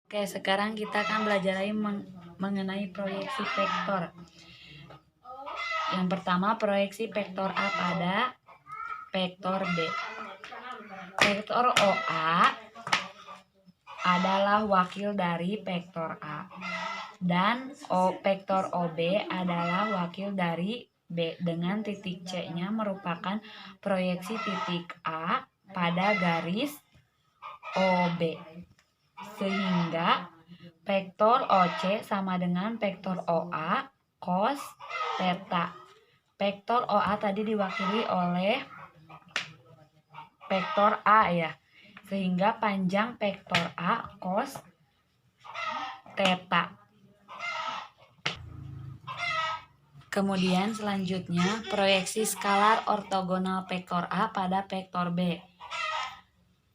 Oke, sekarang kita akan belajar lagi mengenai proyeksi vektor. Yang pertama, proyeksi vektor A pada vektor B. Vektor OA adalah wakil dari vektor A dan vektor OB adalah wakil dari B dengan titik C-nya merupakan proyeksi titik A pada garis OB. Sehingga vektor OC sama dengan vektor OA cos theta. Vektor OA tadi diwakili oleh vektor A ya. Sehingga panjang vektor A cos theta. Kemudian selanjutnya proyeksi skalar ortogonal vektor A pada vektor B.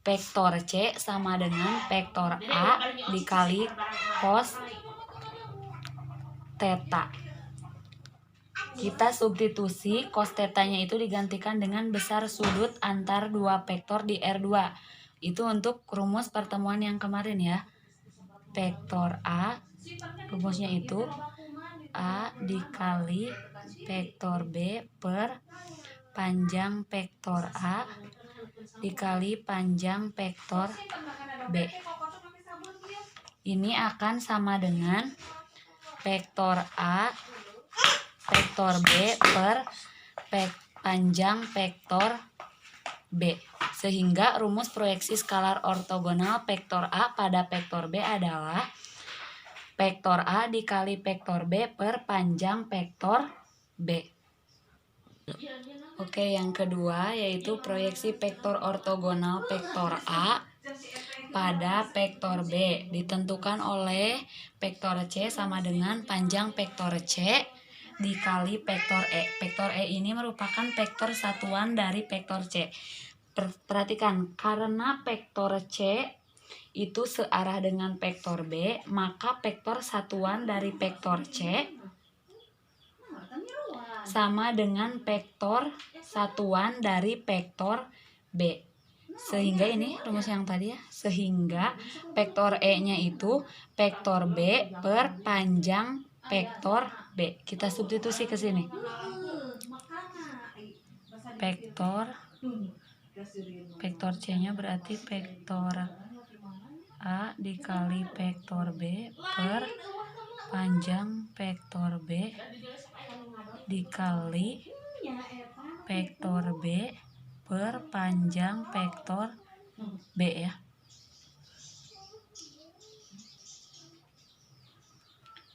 Vektor C sama dengan vektor A dikali cos theta. Kita substitusi cos theta-nya itu digantikan dengan besar sudut antar dua vektor di R2. Itu untuk rumus pertemuan yang kemarin ya. Vektor A, rumusnya itu A dikali vektor B per panjang vektor A dikali panjang vektor B. Ini akan sama dengan vektor A vektor B per panjang vektor B. Sehingga rumus proyeksi skalar ortogonal vektor A pada vektor B adalah vektor A dikali vektor B per panjang vektor B. Oke, yang kedua yaitu proyeksi vektor ortogonal vektor A pada vektor B ditentukan oleh vektor C sama dengan panjang vektor C dikali vektor E. Vektor E ini merupakan vektor satuan dari vektor C. Perhatikan, karena vektor C itu searah dengan vektor B, maka vektor satuan dari vektor C sama dengan vektor satuan dari vektor B. Sehingga ini rumus yang tadi ya. Sehingga vektor E-nya itu vektor B per panjang vektor B. Kita substitusi ke sini. Vektor C-nya berarti vektor A dikali vektor B per panjang vektor B dikali vektor B per panjang vektor B ya.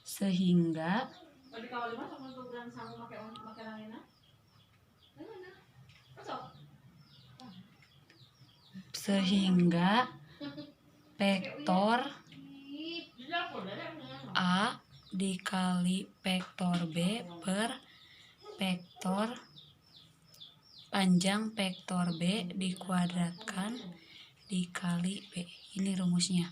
Sehingga vektor A dikali vektor B per vektor panjang vektor B dikuadratkan dikali B. Ini rumusnya.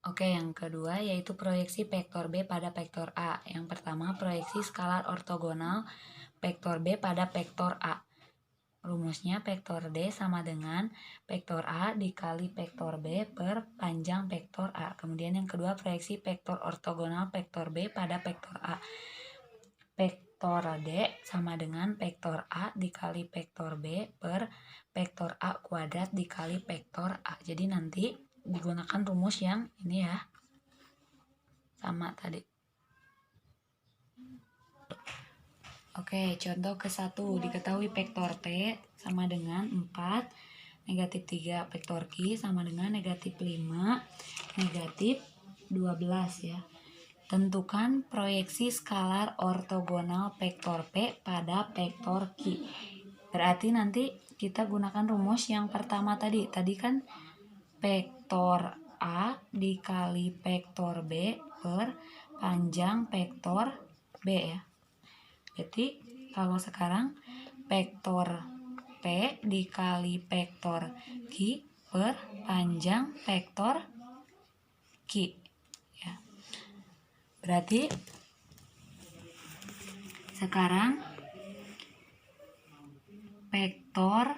Oke, yang kedua yaitu proyeksi vektor B pada vektor A. Yang pertama, proyeksi skalar ortogonal vektor B pada vektor A. Rumusnya vektor D sama dengan vektor A dikali vektor B per panjang vektor A. Kemudian yang kedua, proyeksi vektor ortogonal vektor B pada vektor A. Vektor D sama dengan vektor A dikali vektor B per vektor A kuadrat dikali vektor A. Jadi nanti digunakan rumus yang ini ya. Sama tadi. Oke, contoh ke-1. Diketahui vektor T sama dengan 4, negatif 3. Vektor Q sama dengan negatif 5, negatif 12 ya. Tentukan proyeksi skalar ortogonal vektor P pada vektor Q. Berarti nanti kita gunakan rumus yang pertama tadi. Tadi kan vektor A dikali vektor B per panjang vektor B ya. Jadi kalau sekarang vektor P dikali vektor Q per panjang vektor Q ya. Berarti sekarang vektor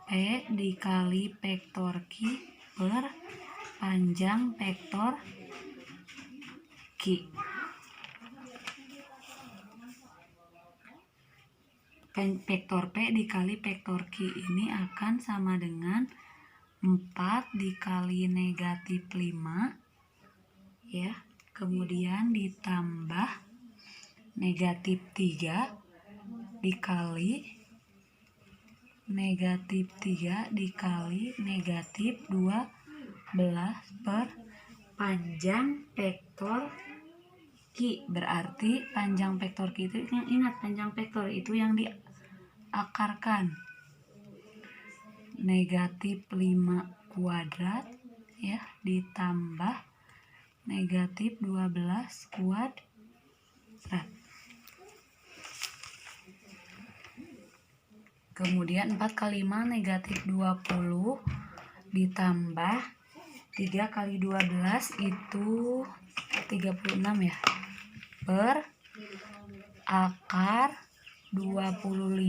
P dikali vektor Q per panjang vektor Q. Vektor P dikali vektor Q ini akan sama dengan 4 dikali negatif 5 ya, kemudian ditambah negatif 3 dikali negatif 3 dikali negatif 12 per panjang vektor Q. Berarti panjang vektor Q itu, ingat panjang vektor itu yang diakarkan negatif 5 kuadrat ya, ditambah negatif 12 kuadrat. Kemudian 4 kali 5 negatif 20 ditambah 3 kali 12 itu 36 ya, per akar 25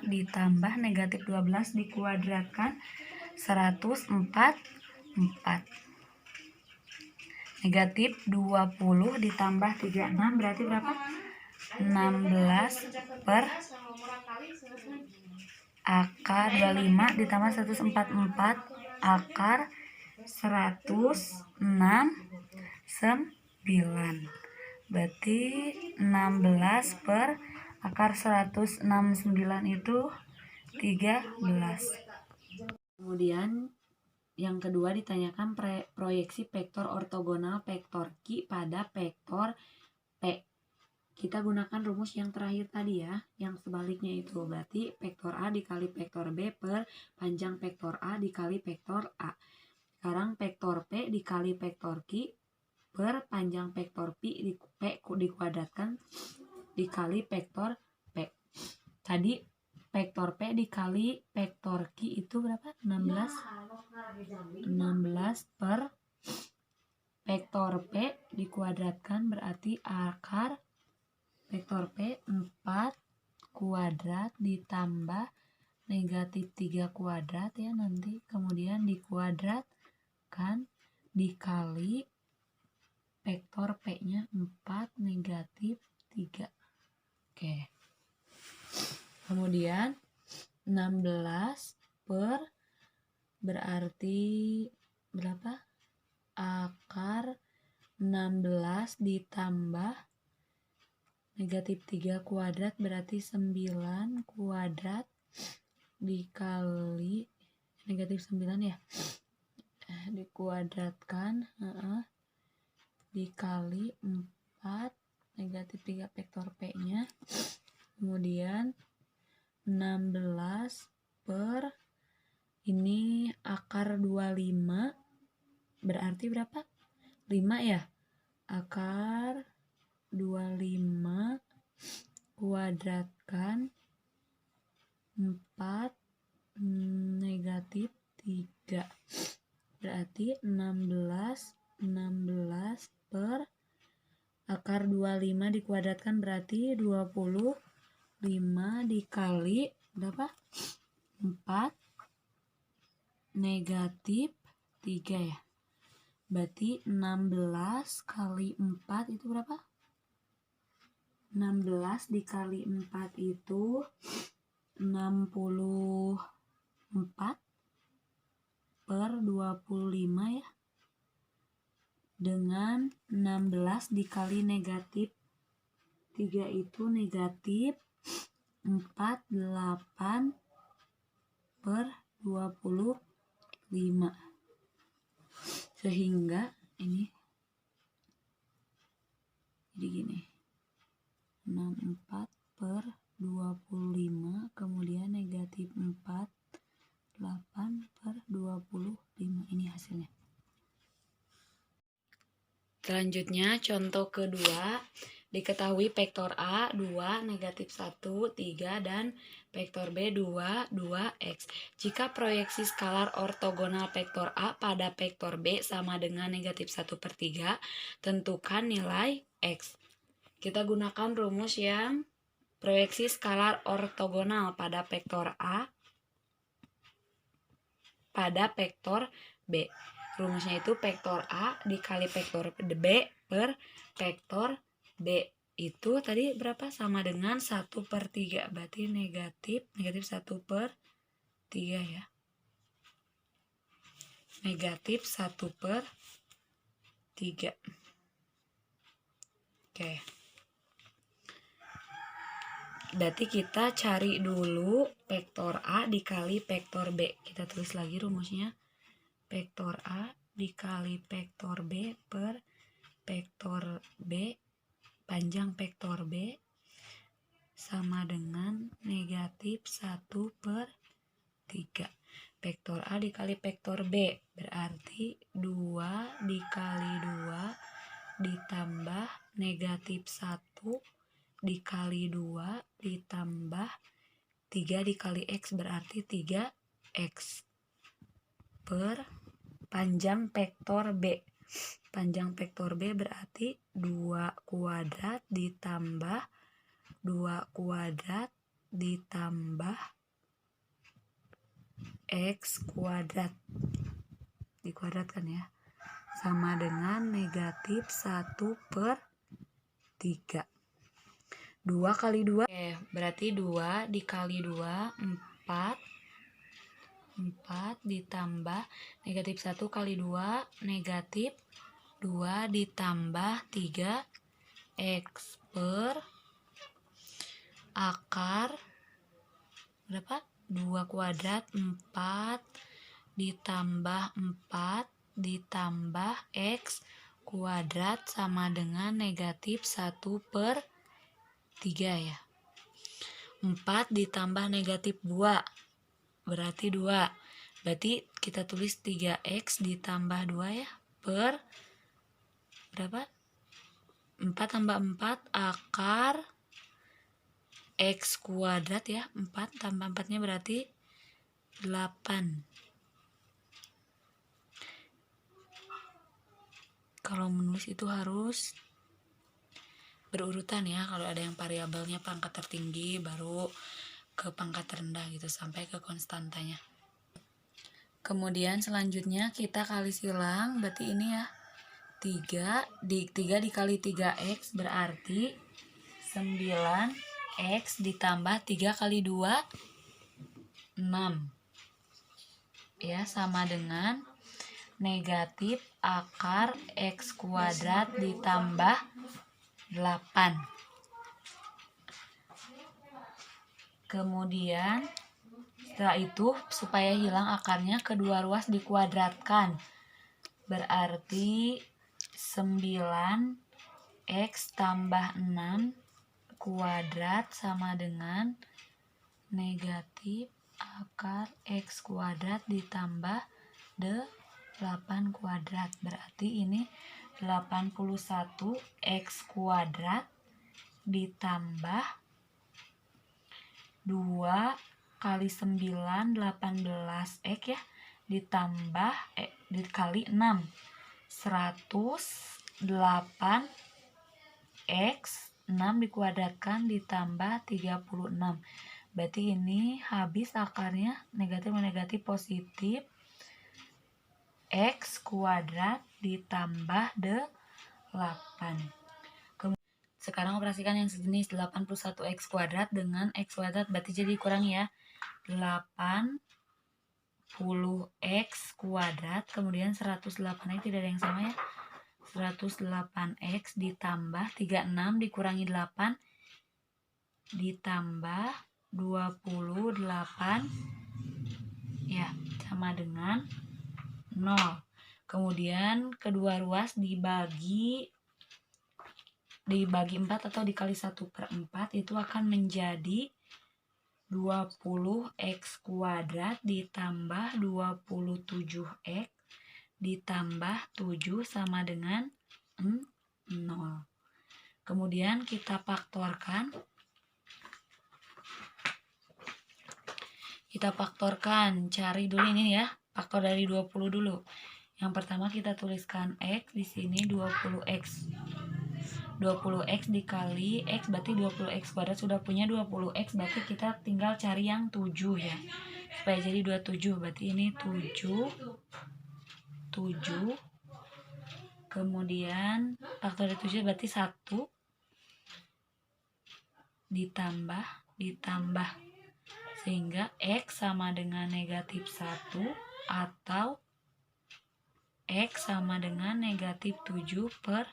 ditambah negatif 12 dikuadratkan 144. Negatif 20 ditambah 36 berarti berapa? 16 per akar 25 ditambah 144 akar 169. Berarti 16 per akar 169 itu 13. Kemudian yang kedua ditanyakan proyeksi vektor ortogonal vektor Q pada vektor P. Kita gunakan rumus yang terakhir tadi ya, yang sebaliknya itu. Berarti vektor A dikali vektor B per panjang vektor A dikali vektor A. Sekarang vektor P dikali vektor Q per panjang vektor P dikuadratkan dikali vektor P. Tadi vektor P dikali vektor Q itu berapa? 16 per vektor P dikuadratkan berarti akar vektor P 4 kuadrat ditambah negatif 3 kuadrat ya nanti, kemudian dikuadratkan dikali vektor P nya 4 negatif 3. Oke. Kemudian 16 per berarti berapa? Akar 16 ditambah negatif 3 kuadrat berarti 9 kuadrat dikali negatif 9 ya, dikuadratkan dikali 4 negatif 3 vektor P nya, kemudian 16 per ini akar 25 berarti berapa? 5 ya, akar 25 kuadratkan 4 negatif 3 berarti 16 per akar 25 dikuadratkan berarti 25 dikali berapa? 4 negatif 3 ya, berarti 16 kali 4 itu berapa? 16 dikali 4 itu 64 per 25 ya, dengan 16 dikali negatif 3 itu negatif 48 per 25, sehingga ini jadi gini, 64 per 25 kemudian negatif 48 per 25, ini hasilnya. Selanjutnya contoh kedua, diketahui vektor A 2, negatif 1, 3, dan vektor B 2, 2x. Jika proyeksi skalar ortogonal vektor A pada vektor B sama dengan negatif 1/3, tentukan nilai x. Kita gunakan rumus yang proyeksi skalar ortogonal pada vektor A pada vektor B. Rumusnya itu vektor A dikali vektor B per vektor B. Itu tadi berapa? Sama dengan 1/3. Berarti negatif 1/3 ya. Negatif 1/3. Oke. Berarti kita cari dulu vektor A dikali vektor B. Kita tulis lagi rumusnya. Vektor A dikali vektor B per vektor B panjang vektor B sama dengan negatif 1/3. Vektor A dikali vektor B berarti 2 dikali 2 ditambah negatif 1 dikali 2 ditambah 3 dikali X berarti 3X per panjang vektor B. Panjang vektor B berarti 2 kuadrat ditambah 2 kuadrat ditambah X kuadrat. Dikuadratkan ya. Sama dengan negatif 1/3. 2 kali 2. Oke, berarti 2 dikali 2, 4. 4 ditambah negatif 1 kali 2 negatif 2 ditambah 3X per akar berapa? 2 kuadrat 4 ditambah 4 ditambah X kuadrat sama dengan negatif 1/3 ya. 4 ditambah negatif 2 berarti 2. Berarti kita tulis 3X ditambah 2 ya. Per berapa? 4 tambah 4 akar X kuadrat ya. 4 tambah 4-nya berarti 8. Kalau menulis itu harus berurutan ya. Kalau ada yang variabelnya pangkat tertinggi baru ke pangkat terendah gitu sampai ke konstantanya. Kemudian selanjutnya kita kali silang, berarti ini ya 3 dikali 3X berarti 9X ditambah 3 kali 2 6 ya, sama dengan negatif akar X kuadrat ditambah 8. Kemudian setelah itu supaya hilang akarnya kedua ruas dikuadratkan. Berarti 9X tambah 6 kuadrat sama dengan negatif akar X kuadrat ditambah 8 kuadrat. Berarti ini 81X kuadrat ditambah 2 kali 9 18X ya ditambah dikali 6 108X 6 dikuadratkan ditambah 36. Berarti ini habis akarnya negatif positif X kuadrat ditambah 8. Sekarang operasikan yang sejenis 81X kuadrat dengan X kuadrat, berarti jadi kurang ya 80X kuadrat, kemudian 108X tidak ada yang sama ya, 108X ditambah 36 dikurangi 8 ditambah 28 ya, sama dengan 0. Kemudian kedua ruas dibagi 4 atau dikali 1/4 itu akan menjadi 20X kuadrat ditambah 27X ditambah 7 sama dengan 0. Kemudian kita faktorkan. Cari dulu ini ya, faktor dari 20 dulu. Yang pertama kita tuliskan X, di sini 20X. 20X dikali X berarti 20X kuadrat, sudah punya 20X berarti kita tinggal cari yang 7 ya supaya jadi 27. Berarti ini 7 7, kemudian faktor dari 7 berarti 1 ditambah sehingga X sama dengan negatif 1 atau X sama dengan negatif 7/20.